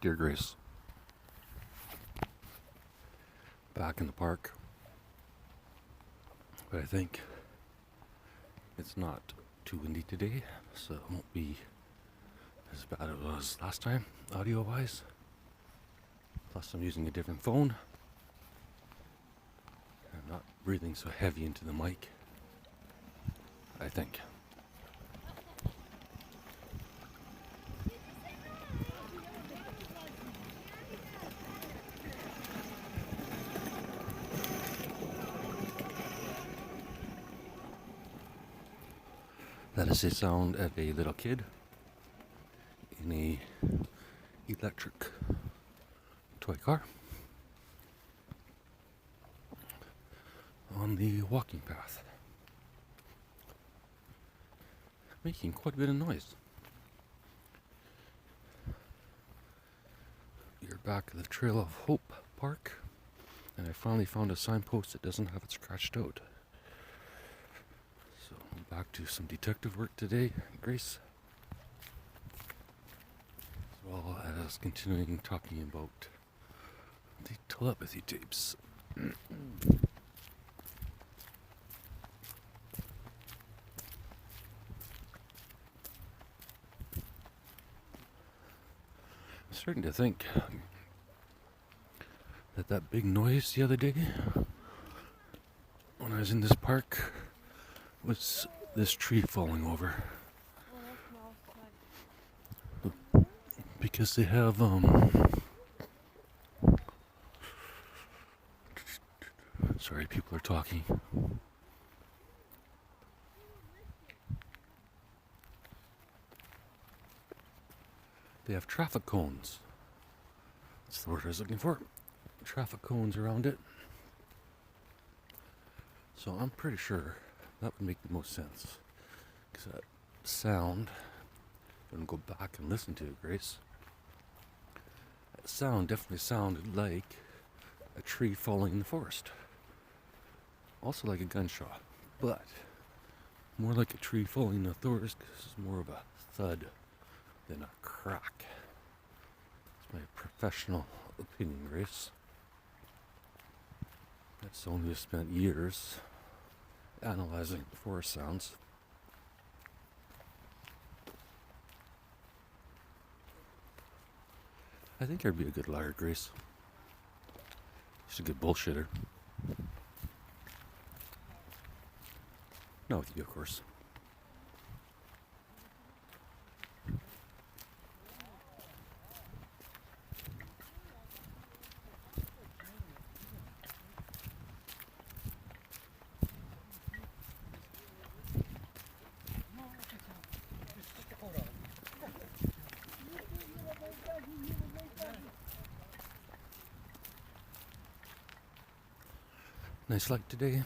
Dear Grace, back in the park, but I think it's not too windy today, so it won't be as bad as it was last time, audio-wise. Plus I'm using a different phone. I'm not breathing so heavy into the mic, I think. That is the sound of a little kid in a electric toy car on the walking path, making quite a bit of noise. You're back at the Trail of Hope Park, and I finally found a signpost that doesn't have it scratched out. So back to some detective work today, Grace, as well as continuing talking about the telepathy tapes. I'm starting to think that big noise the other day when I was in this park was this tree falling over. Because they have sorry, people are talking. They have traffic cones. That's the word I was looking for. Traffic cones around it. So I'm pretty sure that would make the most sense. Because that sound, I'm going to go back and listen to it, Grace. That sound definitely sounded like a tree falling in the forest. Also like a gunshot, but more like a tree falling in the forest because it's more of a thud than a crack. It's my professional opinion, Grace. That's someone who has spent years analyzing forest sounds. I think I'd be a good liar, Grace. She's a good bullshitter. Not with you, of course. Nice light today.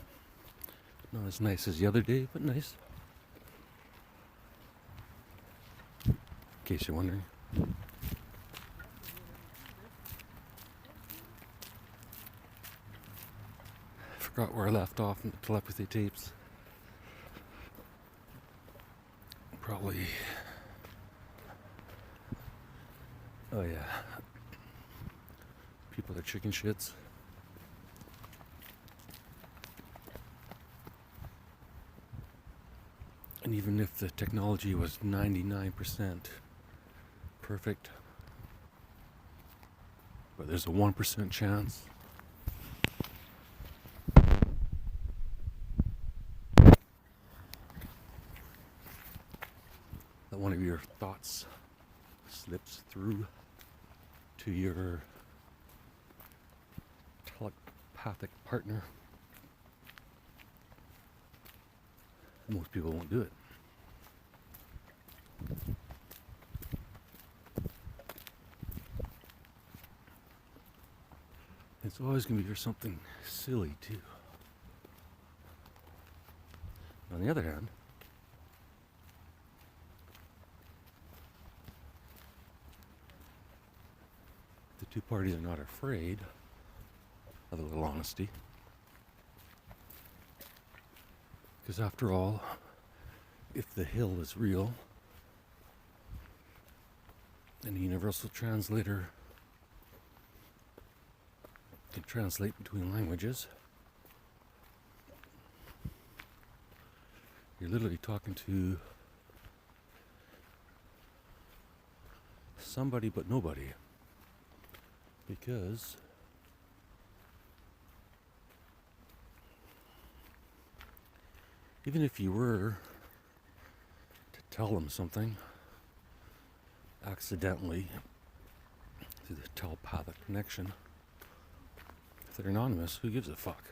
Not as nice as the other day, but nice. In case you're wondering. I forgot where I left off in the telepathy tapes. Probably. Oh yeah. People are chicken shits. And even if the technology was 99% perfect, but there's a 1% chance that one of your thoughts slips through to your telepathic partner. Most people won't do it. It's always going to be for something silly, too. On the other hand, the two parties are not afraid of a little honesty. Because after all, if the hill is real, and the universal translator can translate between languages. You're literally talking to somebody but nobody, because even if you were to tell them something accidentally through the telepathic connection, if they're anonymous, who gives a fuck?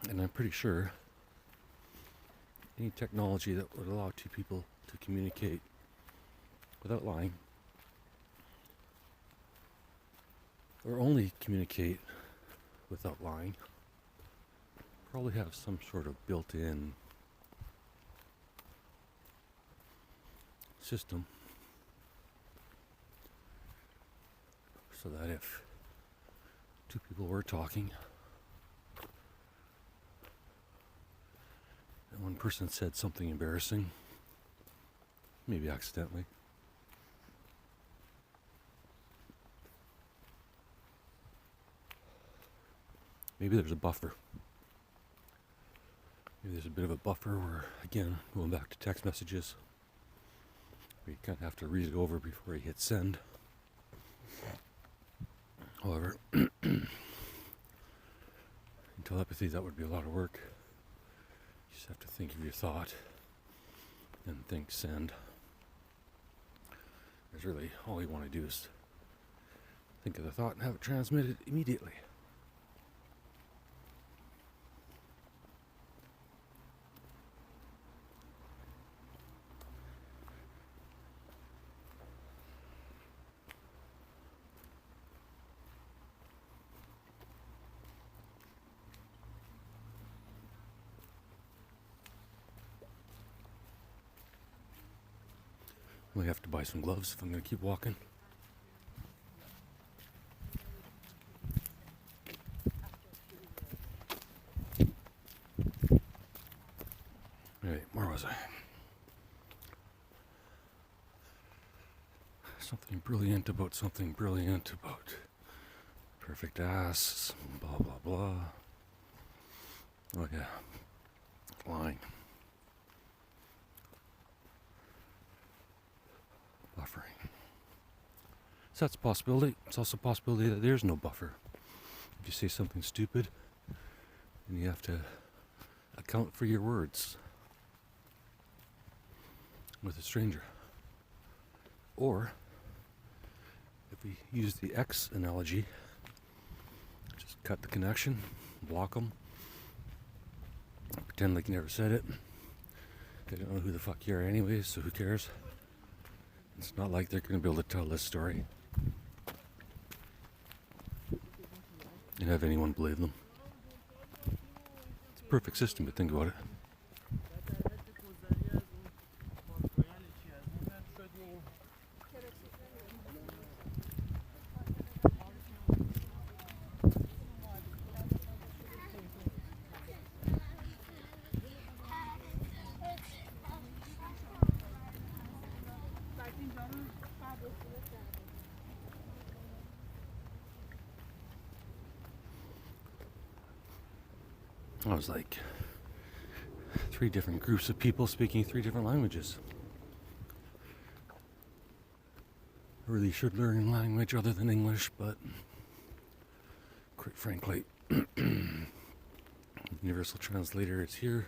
And I'm pretty sure any technology that would allow two people to communicate without lying, or only communicate without lying, probably have some sort of built-in system so that if two people were talking and one person said something embarrassing, maybe accidentally, maybe there's a buffer. Maybe there's a bit of a buffer where, again, going back to text messages, where you kind of have to read it over before you hit send. However, in telepathy, that would be a lot of work. You just have to think of your thought and think send. Because really, all you want to do is think of the thought and have it transmitted immediately. I might have to buy some gloves if I'm going to keep walking. Alright, where was I? Something brilliant about something brilliant about perfect ass, blah blah blah. Oh yeah, lying. Buffering. So that's a possibility. It's also a possibility that there's no buffer. If you say something stupid, then you have to account for your words with a stranger. Or, if we use the X analogy, just cut the connection, block them, pretend like you never said it. They don't know who the fuck you are anyways, so who cares? It's not like they're going to be able to tell this story and have anyone believe them. It's a perfect system, but think about it. I was like 3 different groups of people speaking 3 different languages. I really should learn language other than English, but quite frankly, Universal Translator is here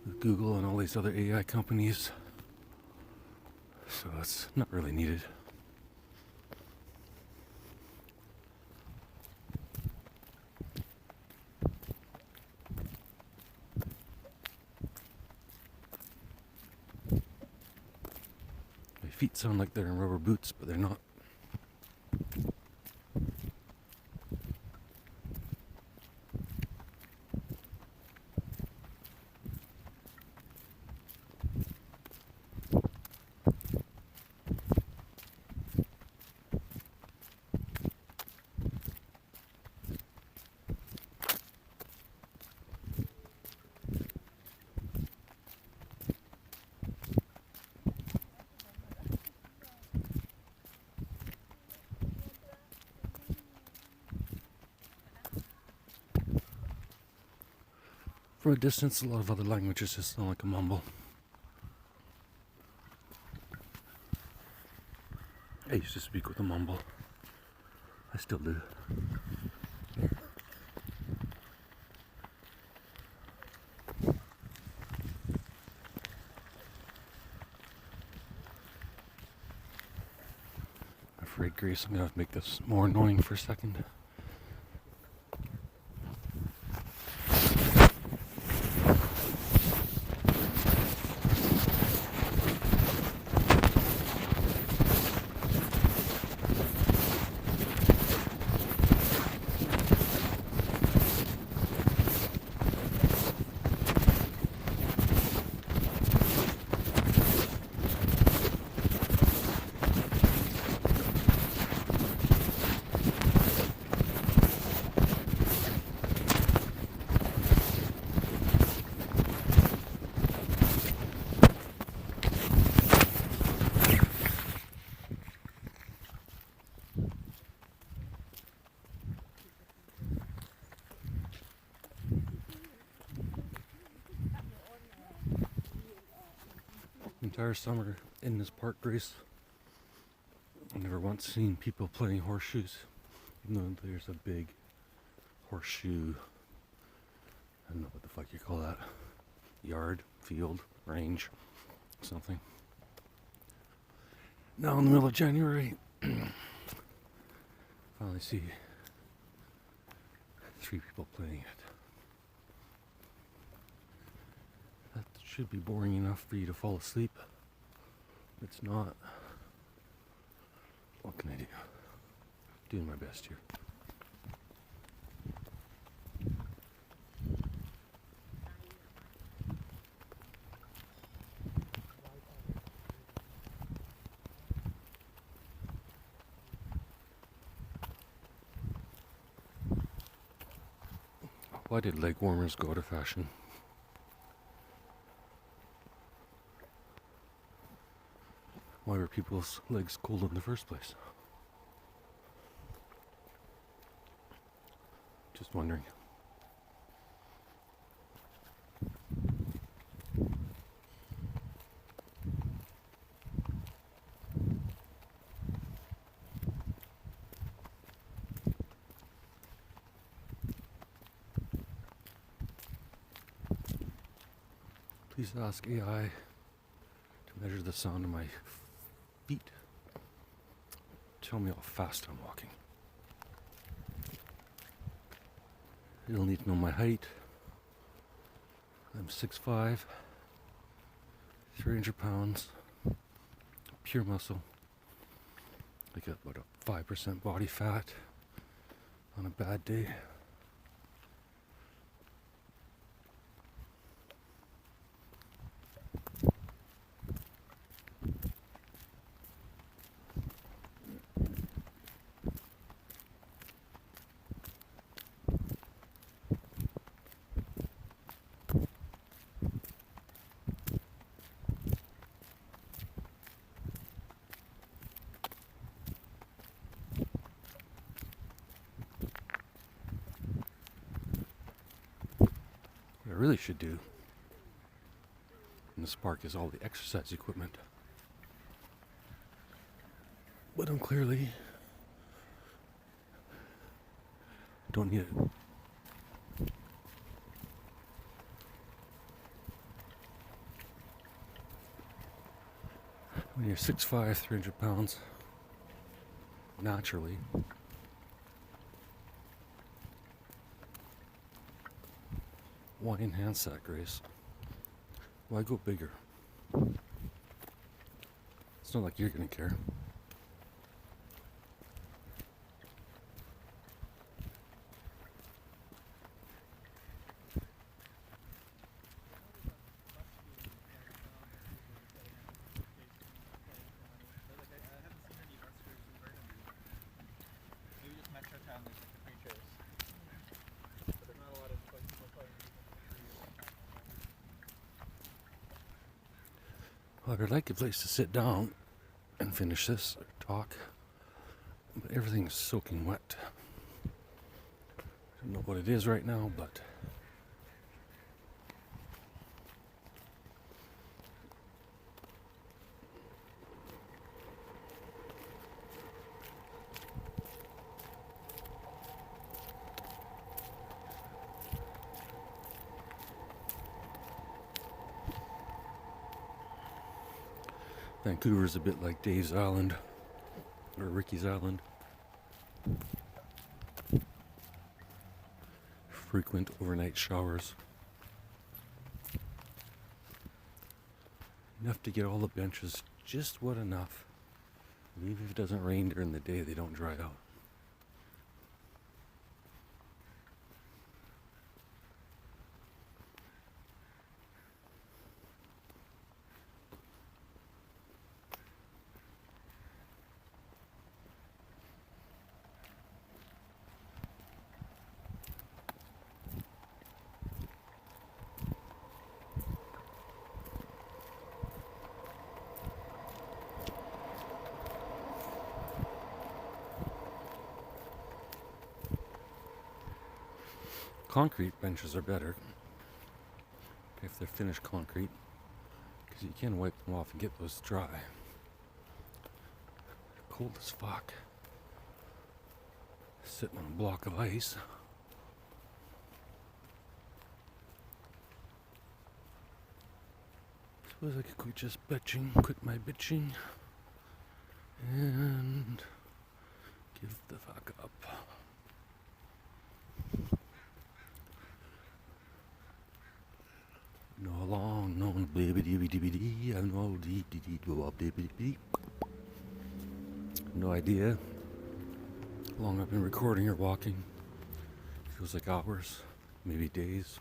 with Google and all these other AI companies, so it's not really needed. Feet sound like they're in rubber boots, but they're not. From a distance, a lot of other languages just sound like a mumble. I used to speak with a mumble. I still do. I'm afraid, Grace, I'm going to make this more annoying for a second. Entire summer in this park, Grace, I've never once seen people playing horseshoes, even though there's a big horseshoe, I don't know what the fuck you call that, yard, field, range, something. Now in the middle of January, finally see 3 people playing it. That should be boring enough for you to fall asleep. It's not. What can I do? Doing my best here. Why did leg warmers go out of fashion? Why were people's legs cold in the first place? Just wondering. Please ask AI to measure the sound of my feet. Tell me how fast I'm walking. It'll need to know my height. I'm 6'5", 300 pounds, pure muscle. I got about a 5% body fat on a bad day. What I really should do in this park is all the exercise equipment. But I'm clearly don't need it. When you're 6'5", 300 pounds, naturally, why enhance that, Grace? Why go bigger? It's not like you're gonna care. Well, I'd like a place to sit down and finish this talk, but everything's soaking wet. I don't know what it is right now, but Vancouver's a bit like Dave's Island or Ricky's Island. Frequent overnight showers. Enough to get all the benches just wet enough. And even if it doesn't rain during the day, they don't dry out. Concrete benches are better if they're finished concrete, because you can wipe them off and get those dry. Cold as fuck. Sitting on a block of ice. Suppose I could quit just quit my bitching, and give the fuck up. No long known baby dee dee dee. I know dee dee dee dee dee. No idea how long I've been recording or walking. Feels like hours, maybe days.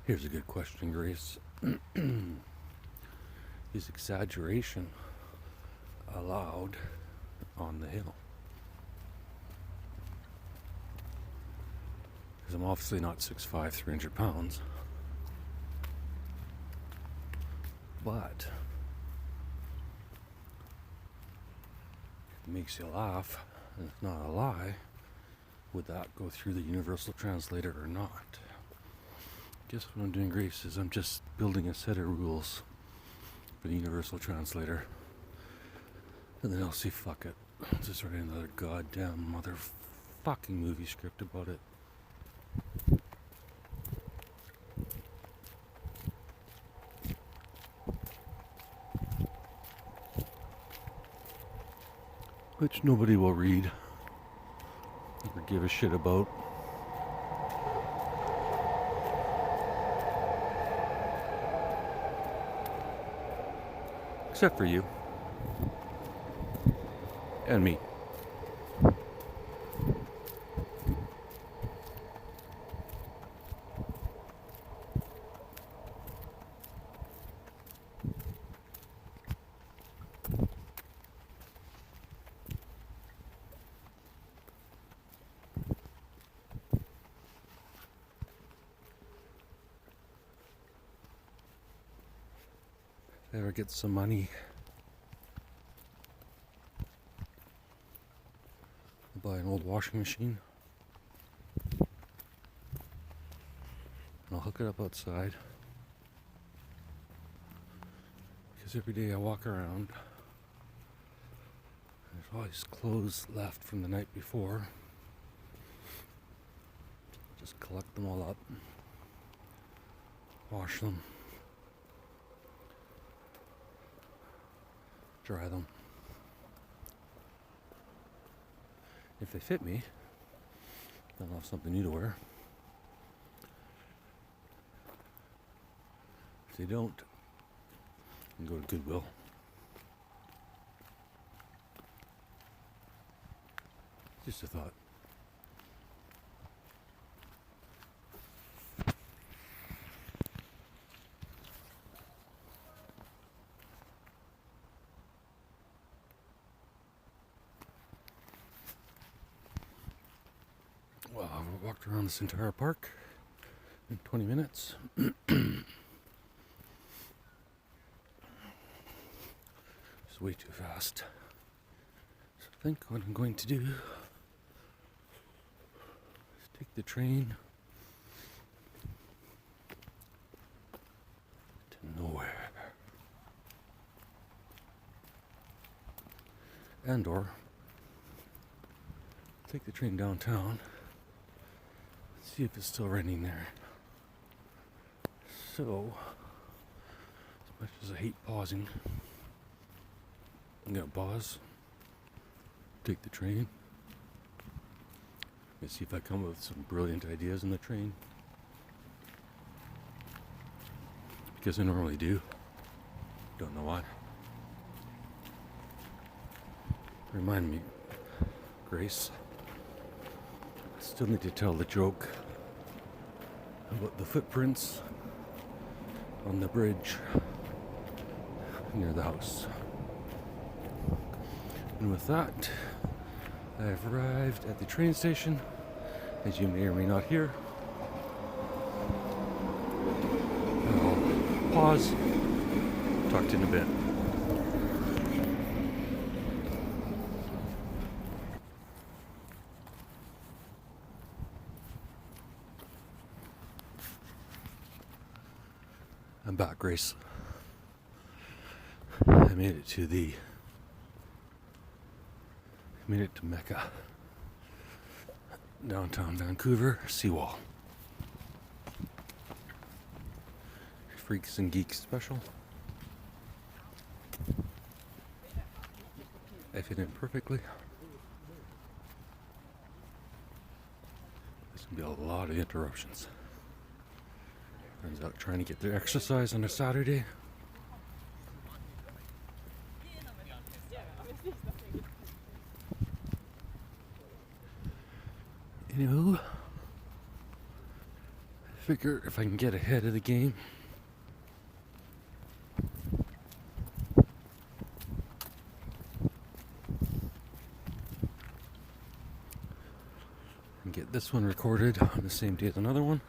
Here's a good question, Grace. Is exaggeration allowed on the hill? Because I'm obviously not 6'5", 300 pounds. But it makes you laugh, and it's not a lie. Would that go through the universal translator or not? Guess what I'm doing, Grace, is I'm just building a set of rules for the universal translator. And then I'll see, fuck it. I'll just write another goddamn motherfucking movie script about it. Which nobody will read or give a shit about. Except for you. And me. If I ever get some money, I'll buy an old washing machine. And I'll hook it up outside. Because every day I walk around, there's always clothes left from the night before. Just collect them all up, wash them, dry them. If they fit me, then I'll have something new to wear. If they don't, I can go to Goodwill. Just a thought. Well, I've walked around this entire park in 20 minutes. It's way too fast. So I think what I'm going to do is take the train nowhere. And or take the train downtown, see if it's still raining there. So, as much as I hate pausing, I'm gonna pause, take the train, and see if I come up with some brilliant ideas on the train. Because I normally do. Don't know why. Remind me, Grace, I still need to tell the joke about the footprints on the bridge near the house. And with that, I've arrived at the train station, as you may or may not hear. I'll pause, talk to you in a bit. I'm back, Grace. I made it to Mecca, downtown Vancouver, seawall. Freaks and Geeks special. I fit in perfectly. There's gonna be a lot of interruptions. Friends out trying to get their exercise on a Saturday. Anywho, I figure if I can get ahead of the game, and get this one recorded on the same day as another one,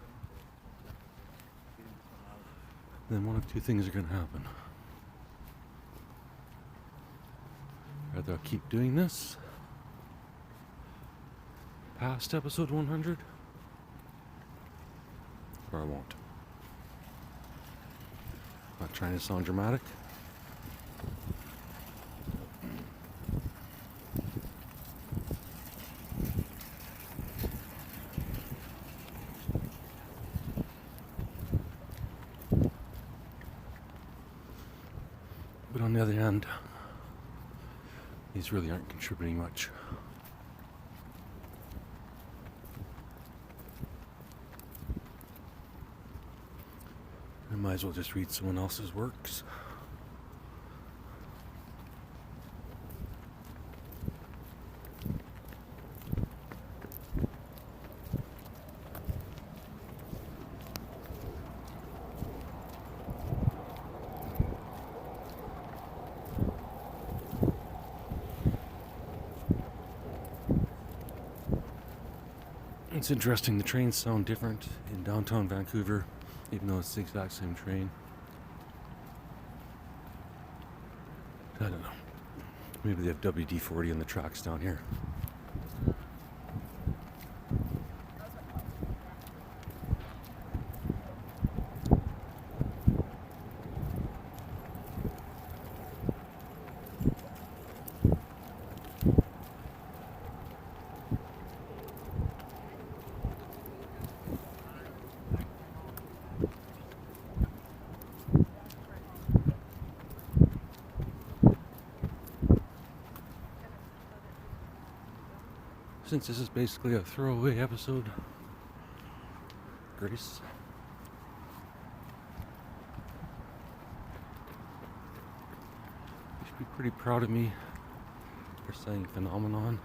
then one of two things are going to happen. Either I'll keep doing this past episode 100, or I won't. Not trying to sound dramatic. But on the other hand, these really aren't contributing much. I might as well just read someone else's works. It's interesting, the trains sound different in downtown Vancouver, even though it's the exact same train. I don't know. Maybe they have WD-40 on the tracks down here. Since this is basically a throwaway episode, Grace, you should be pretty proud of me for saying phenomenon.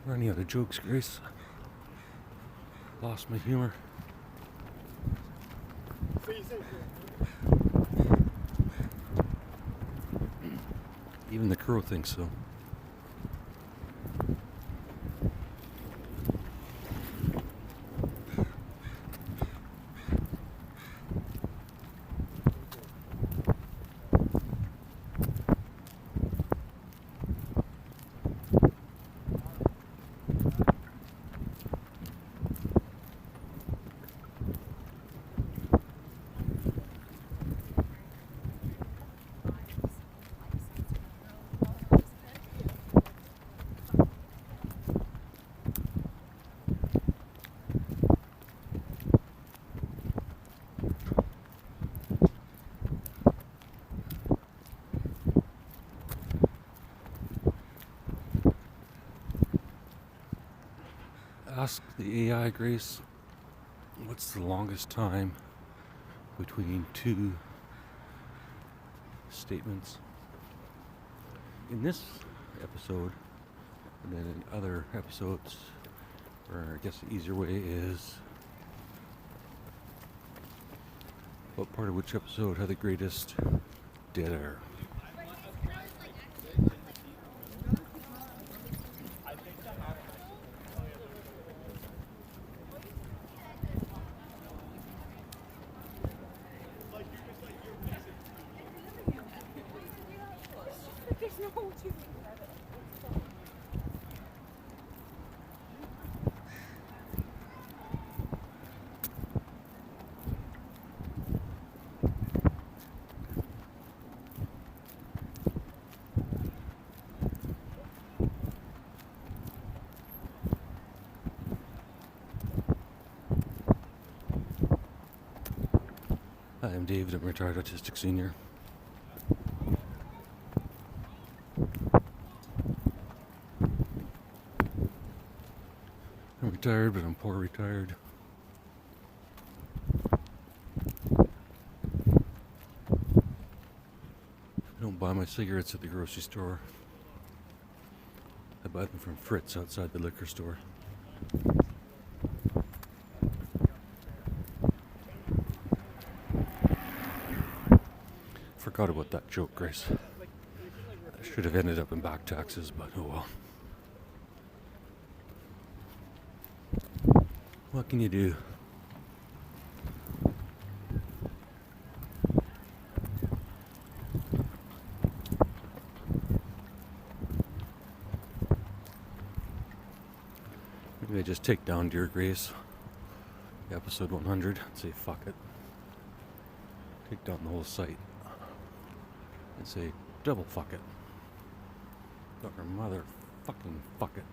Running out of jokes, Grace. Lost my humor. Even the crow thinks so. ask the AI, Grace, what's the longest time between two statements? In this episode, and then in other episodes, or I guess the easier way is, what part of which episode had the greatest dead air? Hi, I'm David. I'm a retired autistic senior. I'm retired, but I'm poor retired. I don't buy my cigarettes at the grocery store. I buy them from Fritz outside the liquor store. Forgot about that joke, Grace. I should have ended up in back taxes, but oh well. What can you do? Maybe I just take down Dear Grace, episode 100, and say fuck it. Take down the whole site. And say double fuck it. Or mother fucking fuck it.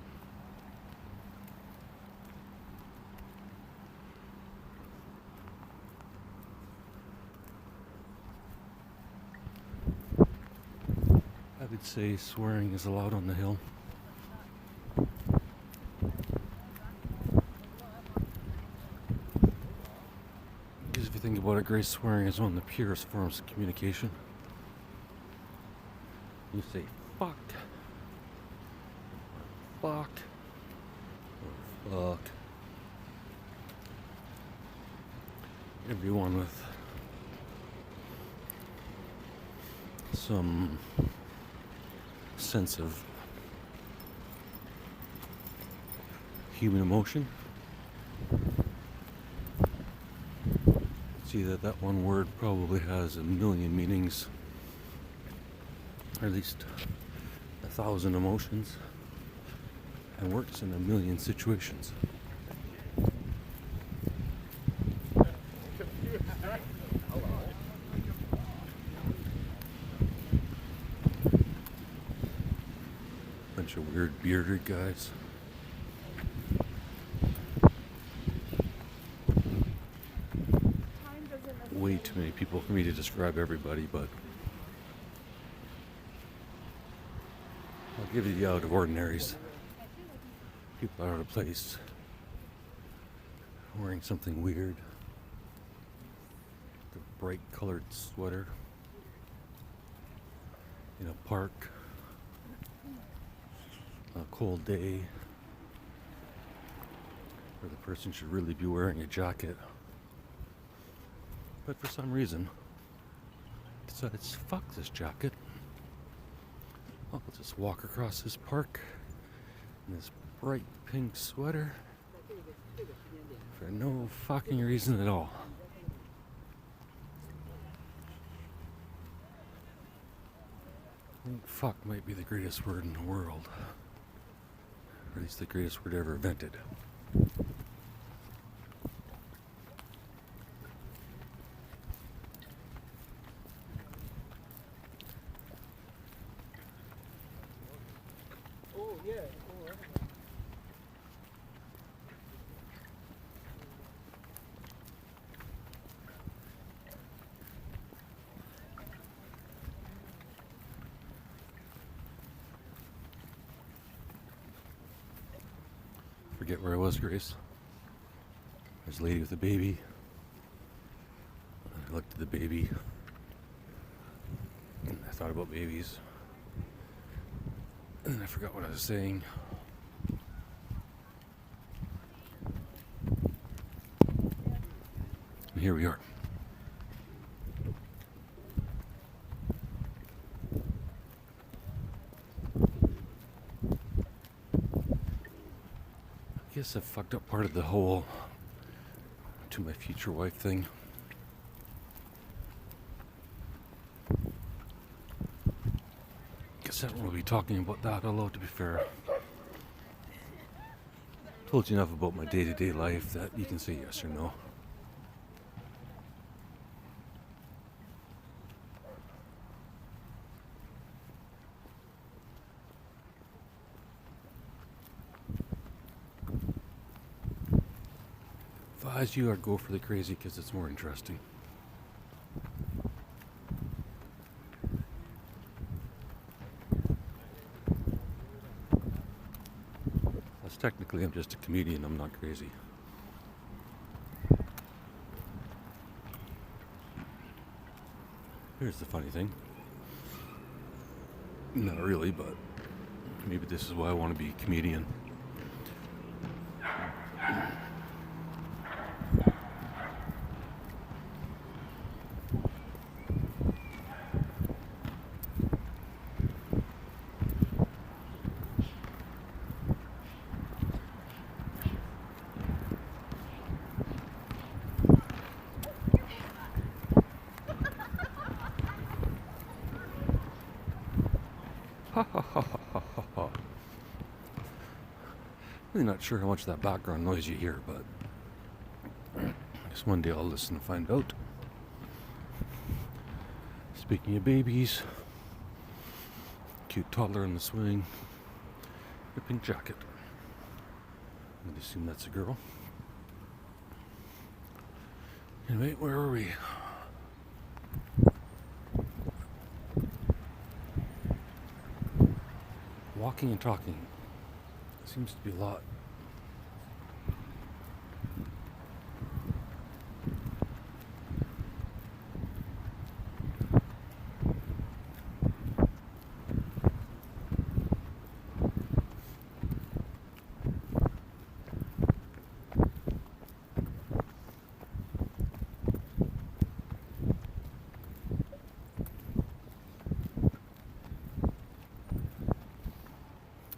I would say swearing is allowed on the hill. Because if you think about it, Grace, swearing is one of the purest forms of communication. You say fuck, or fuck, or fuck. Everyone with some sense of human emotion. See that one word probably has a million meanings, or at least 1,000 emotions, and works in a million situations. Bunch of weird bearded guys. Way too many people for me to describe everybody, but I'll give you the out of ordinaries. People out of place, wearing something weird, a bright colored sweater, in a park, on a cold day, where the person should really be wearing a jacket. But for some reason, decides, fuck this jacket. I'll just walk across this park in this bright pink sweater for no fucking reason at all. I think fuck might be the greatest word in the world. Or at least the greatest word ever invented. forget where I was, Grace. There's a lady with a baby. I looked at the baby. And I thought about babies. And then I forgot what I was saying. And here we are. I guess I fucked up part of the whole to my future wife thing. Guess I don't want to be talking about that, although to be fair, told you enough about my day-to-day life that you can say yes or no. If I was you, I'd go for the crazy because it's more interesting. As technically, I'm just a comedian, I'm not crazy. Here's the funny thing. Not really, but maybe this is why I want to be a comedian. Ha ha ha ha ha ha. Really not sure how much of that background noise you hear, but I guess one day I'll listen and find out. Speaking of babies, cute toddler in the swing, a pink jacket. I'm gonna assume that's a girl. Anyway, where are we? Walking and talking. Seems to be a lot.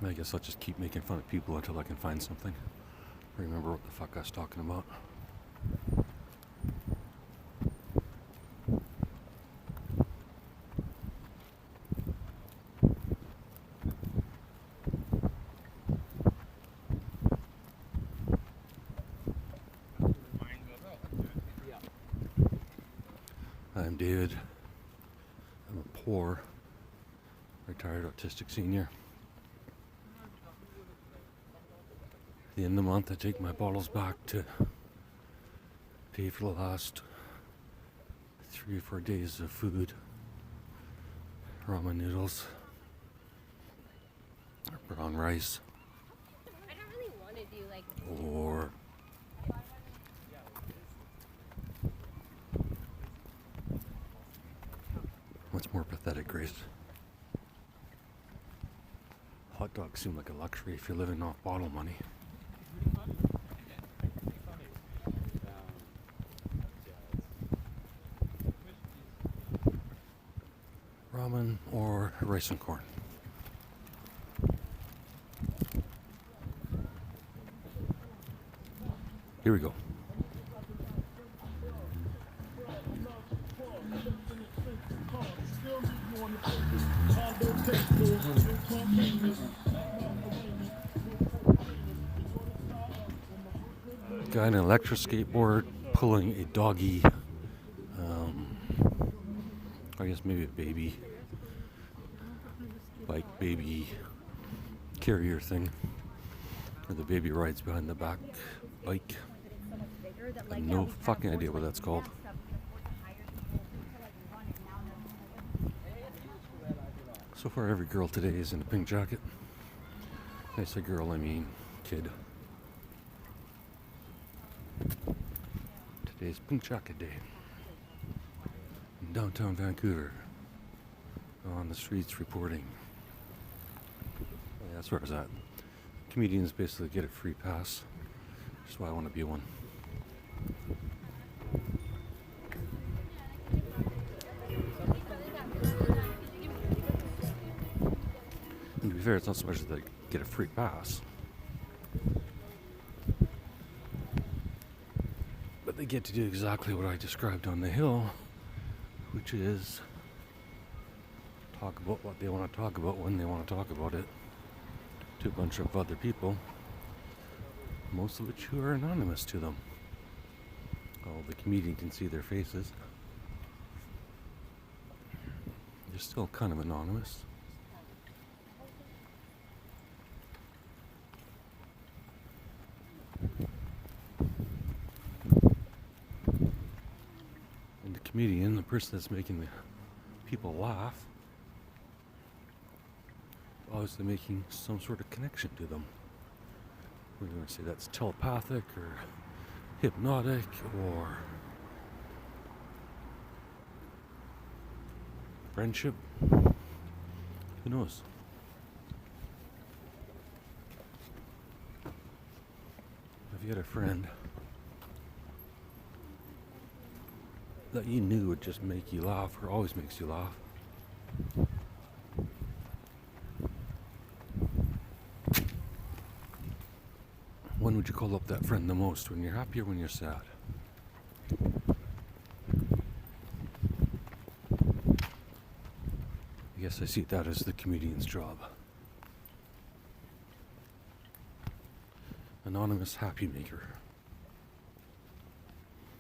I guess I'll just keep making fun of people until I can find something. Remember what the fuck I was talking about. I'm David. I'm a poor, retired autistic senior. At the end of the month, I take my bottles back to pay for the last 3 or 4 days of food. Ramen noodles, or brown rice, I don't really want to do like. or what's more pathetic, Grace? Hot dogs seem like a luxury if you're living off bottle money. Ramen or rice and corn. Here we go. Guy on an electric skateboard pulling a doggy, I guess maybe a baby, bike baby carrier thing, where the baby rides behind the back bike. I have no fucking idea what that's called. So far every girl today is in a pink jacket. When I say girl, I mean kid. Today's Pink Jacket Day in downtown Vancouver. On the streets reporting. Yeah, that's where I was at. Comedians basically get a free pass. That's why I want to be one. And to be fair, it's not so much that they get a free pass, but they get to do exactly what I described on the hill, which is talk about what they want to talk about when they want to talk about it to a bunch of other people, most of which who are anonymous to them. Oh, the comedian can see their faces. They're still kind of anonymous. And the comedian, the person that's making the people laugh, obviously making some sort of connection to them. We're going to say that's telepathic or hypnotic or friendship. Who knows? If you had a friend that you knew would just make you laugh or always makes you laugh, when would you call up that friend the most? When you're happy or when you're sad? I guess I see that as the comedian's job. Anonymous happy maker.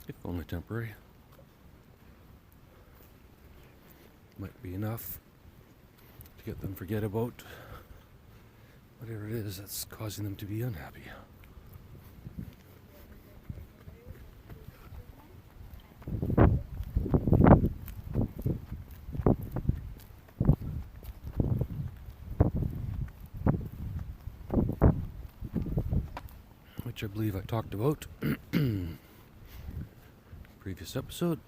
If only temporary. Might be enough to get them forget about whatever it is that's causing them to be unhappy. Which I believe I talked about previous episode.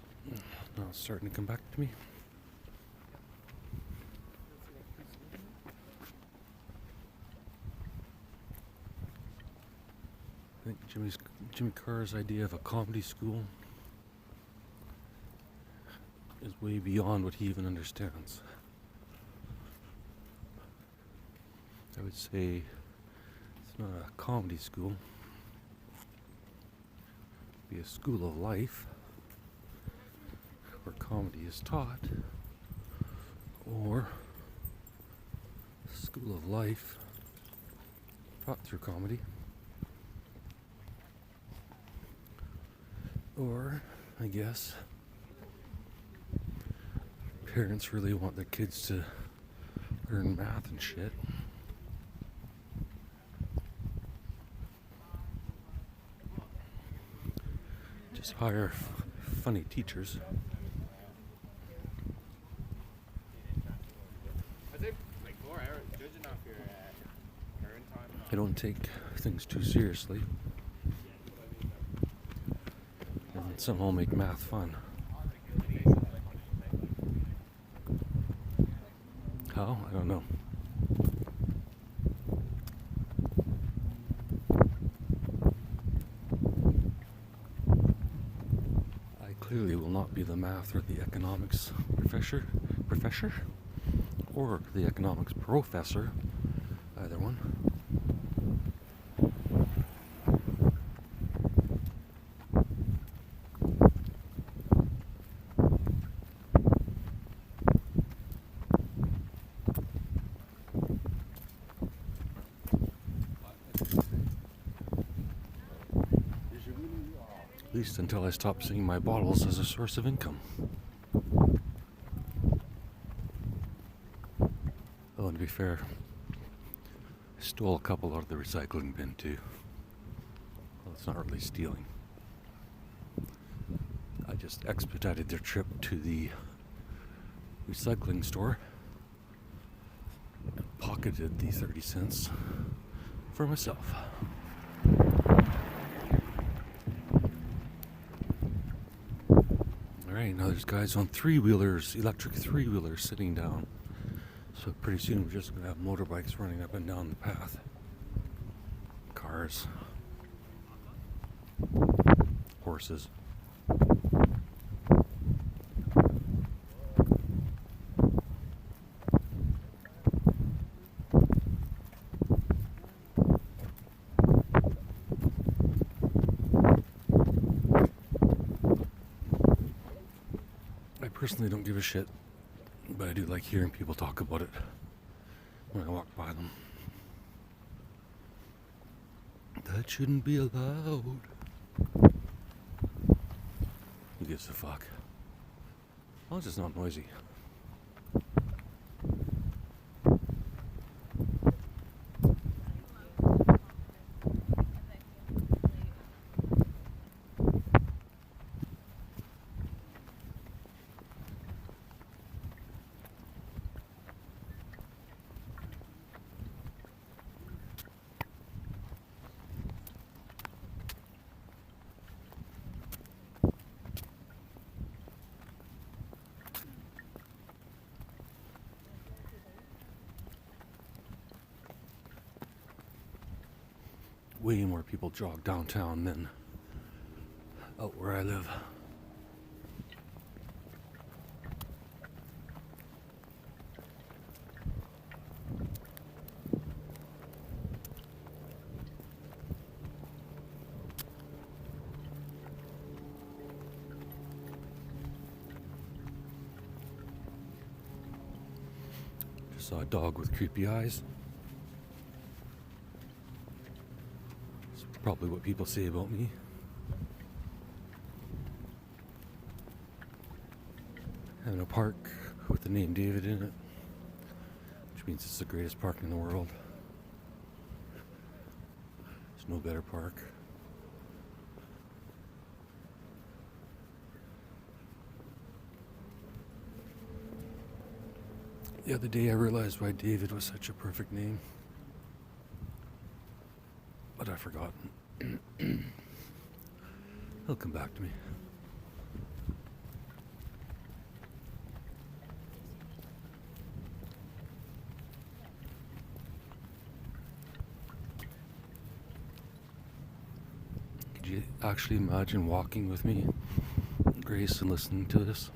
Now it's starting to come back to me. I think Jimmy Carr's idea of a comedy school is way beyond what he even understands. I would say it's not a comedy school. It'd be a school of life where comedy is taught, or a school of life taught through comedy. Or, I guess, parents really want their kids to learn math and shit. Just hire funny teachers. I don't take things too seriously. And somehow make math fun. How? I don't know. I clearly will not be the math or the economics professor, or the economics professor, either one. At least until I stop seeing my bottles as a source of income. Oh, and to be fair, I stole a couple out of the recycling bin too. Well, it's not really stealing. I just expedited their trip to the recycling store and pocketed the 30 cents for myself. Alright, now there's guys on three-wheelers, electric three-wheelers sitting down. So pretty soon we're just going to have motorbikes running up and down the path. Cars. Horses. I personally don't give a shit, but I do like hearing people talk about it when I walk by them. That shouldn't be allowed. Who gives a fuck? As long as it's not noisy. Way more people jog downtown than out where I live. Just saw a dog with creepy eyes. Probably what people say about me. Having a park with the name David in it, which means it's the greatest park in the world. There's no better park. The other day I realized why David was such a perfect name. But I've forgotten. He'll come back to me. Could you actually imagine walking with me, Grace, and listening to this?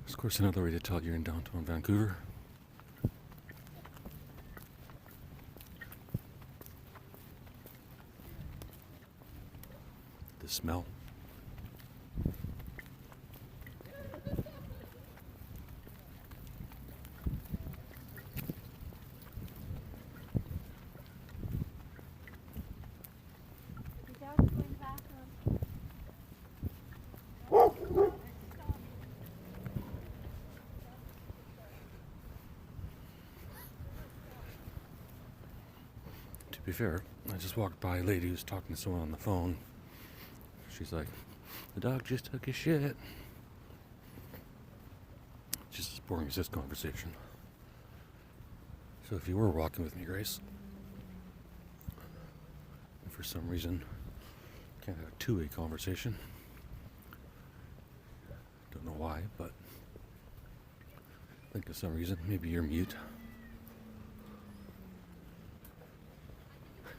Of course, another way to tell you're in downtown Vancouver. The smell. To be fair, I just walked by a lady who's talking to someone on the phone. She's like, the dog just took his shit. Just as boring as this conversation. So if you were walking with me, Grace, and for some reason can't have a two-way conversation, don't know why, but I think for some reason maybe you're mute.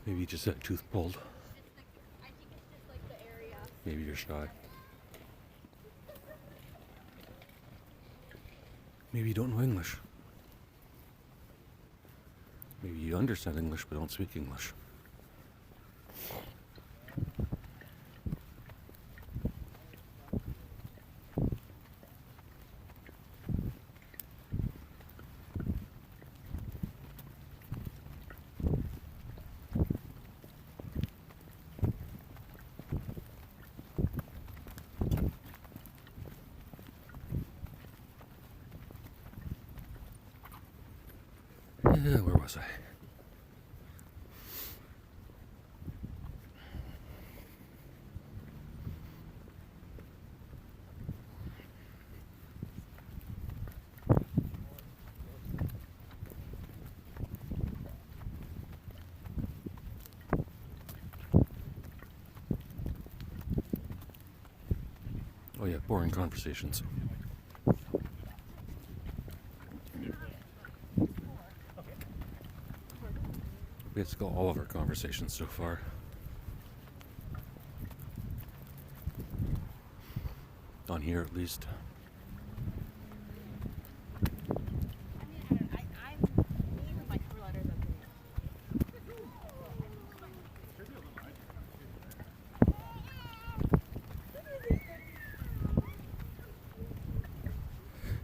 Maybe you just had a tooth pulled. I think it's just like the area. Maybe you're shy. Maybe you don't know English. Maybe you understand English but don't speak English. Where was I? Oh yeah, boring conversations. Basically all of our conversations so far. On here at least.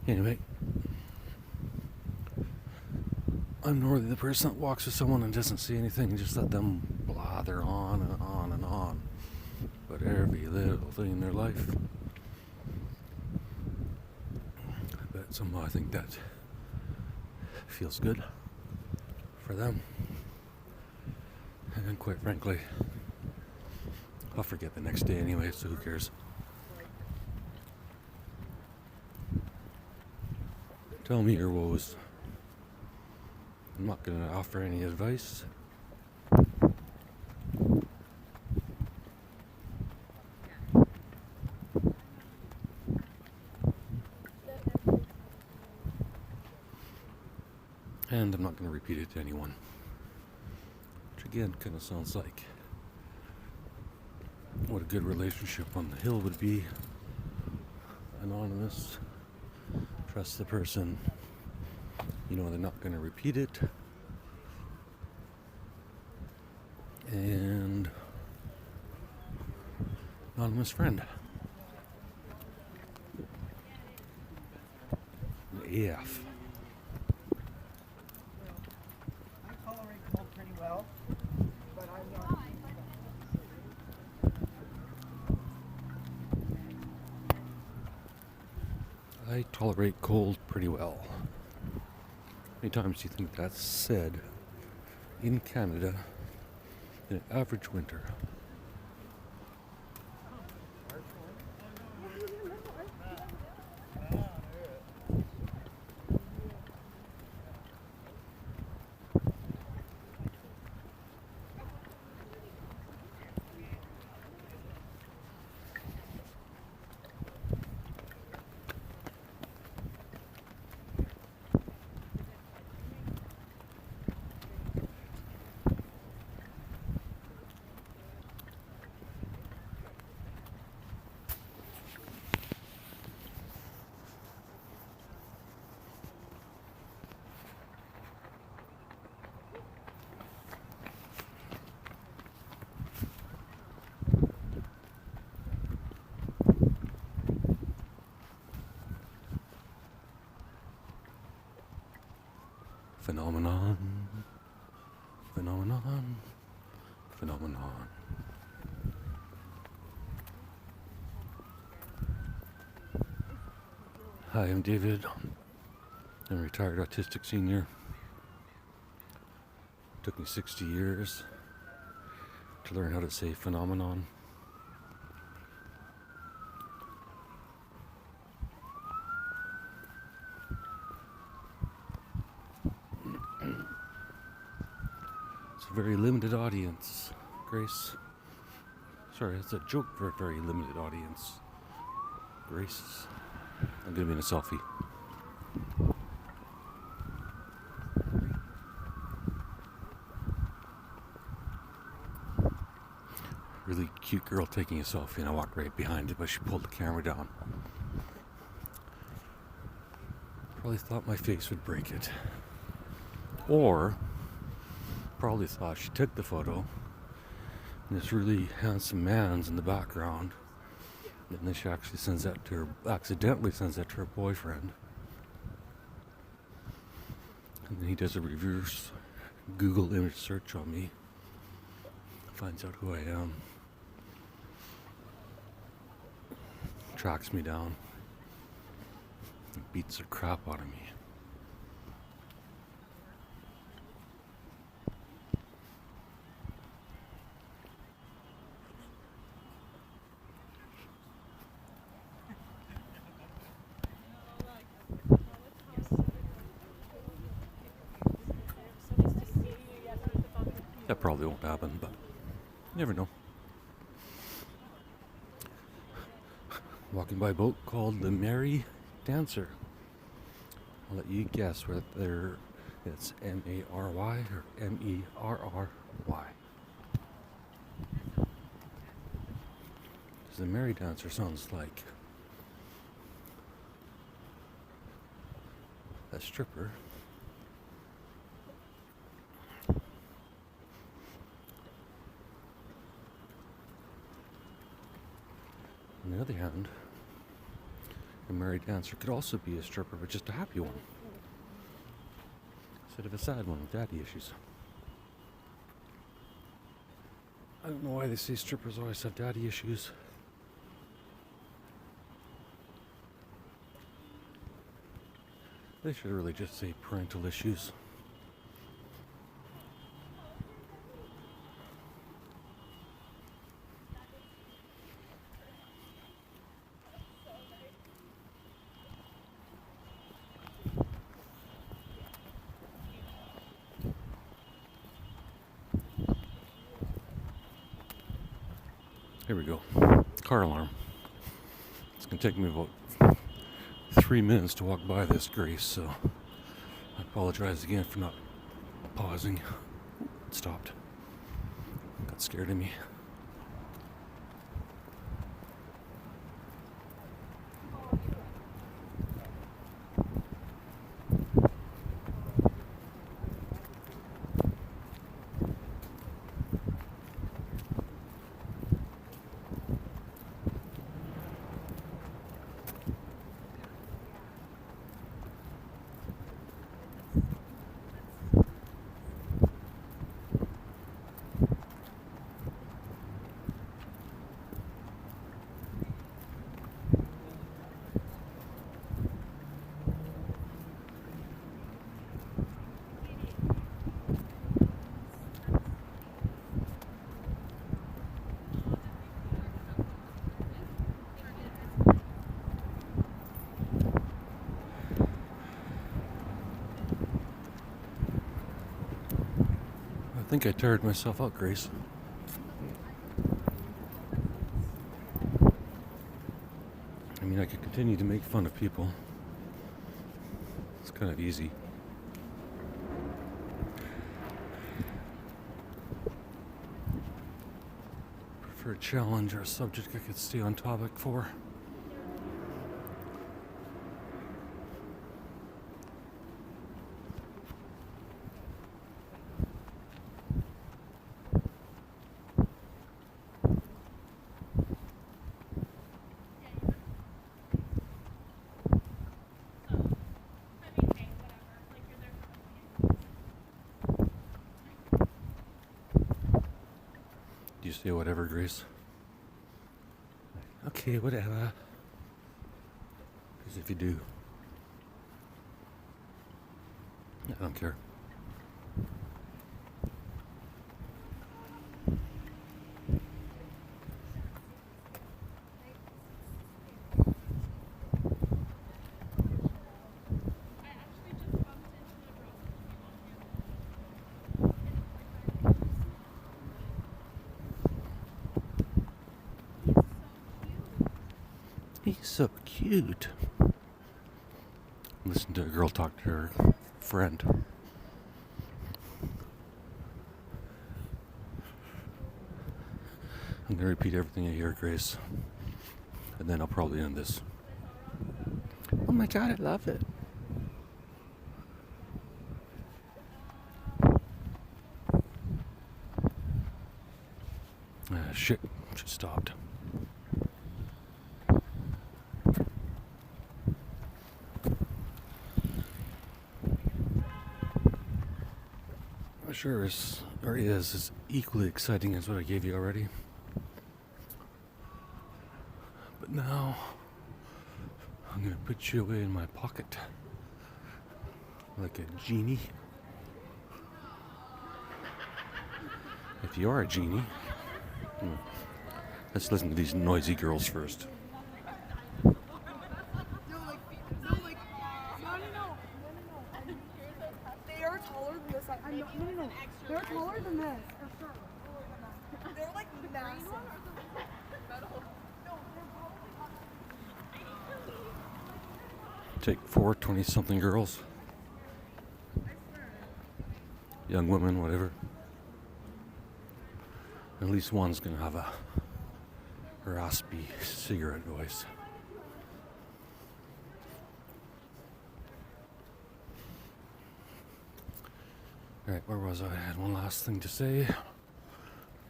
Anyway, I'm normally the person that walks with someone and doesn't see anything and just let them blather on and on and on about every little thing in their life. But somehow I think that feels good for them. And quite frankly, I'll forget the next day anyway, so who cares? Tell me your woes. I'm not going to offer any advice. And I'm not going to repeat it to anyone. Which again kind of sounds like what a good relationship on the hill would be. Anonymous. Trust the person. You know they're not going to repeat it. And anonymous friend. AF. I tolerate cold pretty well, but I'm not. I tolerate cold pretty well. How many times do you think that's said in Canada in an average winter? Phenomenon. Phenomenon. Phenomenon. Hi, I'm David. I'm a retired autistic senior. Took me 60 years to learn how to say phenomenon. It's a very limited audience, Grace. Sorry, it's a joke for a very limited audience. Grace. I'm gonna be in a selfie. Really cute girl taking a selfie, and I walked right behind it, but she pulled the camera down. Probably thought my face would break it. Or probably thought she took the photo and this really handsome man's in the background. And then she actually accidentally sends that to her boyfriend. And then he does a reverse Google image search on me. Finds out who I am. Tracks me down. And beats the crap out of me. That probably won't happen, but you never know. Walking by a boat called the Merry Dancer. I'll let you guess whether it's M-A-R-Y or M-E-R-R-Y. The Merry Dancer sounds like a stripper. On the other hand, a merry dancer could also be a stripper, but just a happy one, instead of a sad one with daddy issues. I don't know why they say strippers always have daddy issues. They should really just say parental issues. Here we go. Car alarm. It's going to take me about 3 minutes to walk by this, Grace, so I apologize again for not pausing. It stopped. Got scared of me. I think I tired myself out, Grace. I mean, I could continue to make fun of people. It's kind of easy. Prefer a challenge or a subject I could stay on topic for. You say whatever, Grace. Okay, whatever. Because if you do, I don't care. He's so cute. Listen to a girl talk to her friend. I'm going to repeat everything I hear, Grace. And then I'll probably end this. Oh my god, I love it. Shit, she stopped. Sure is, or is, as equally exciting as what I gave you already. But now, I'm gonna put you away in my pocket, like a genie. If you are a genie, let's listen to these noisy girls first. They are taller than this. No. They're taller than this. massive. Take 4 20-something girls, young women, whatever. At least one's gonna have a raspy cigarette voice. Alright, where was I? I had one last thing to say.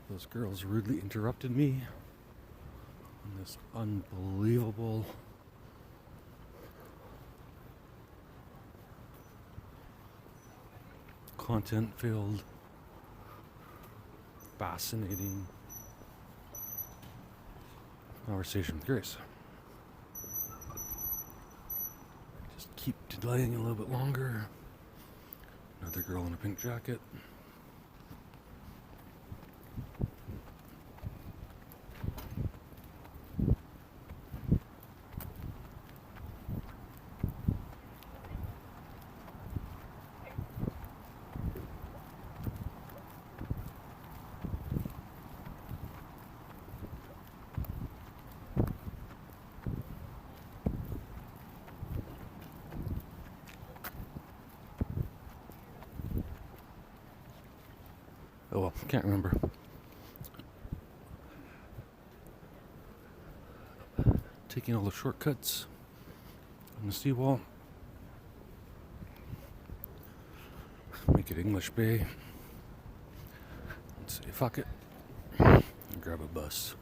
Those girls rudely interrupted me on this unbelievable content-filled, fascinating conversation with Grace. Just keep delaying a little bit longer. Another girl in a pink jacket. Oh well, can't remember. Taking all the shortcuts on the seawall. Make it English Bay. And say fuck it. And grab a bus.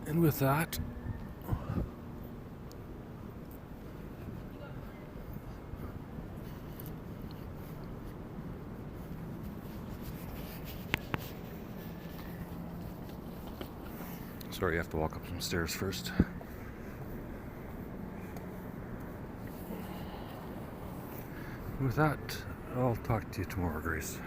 And with that, sorry, you have to walk up some stairs first. With that, I'll talk to you tomorrow, Grace.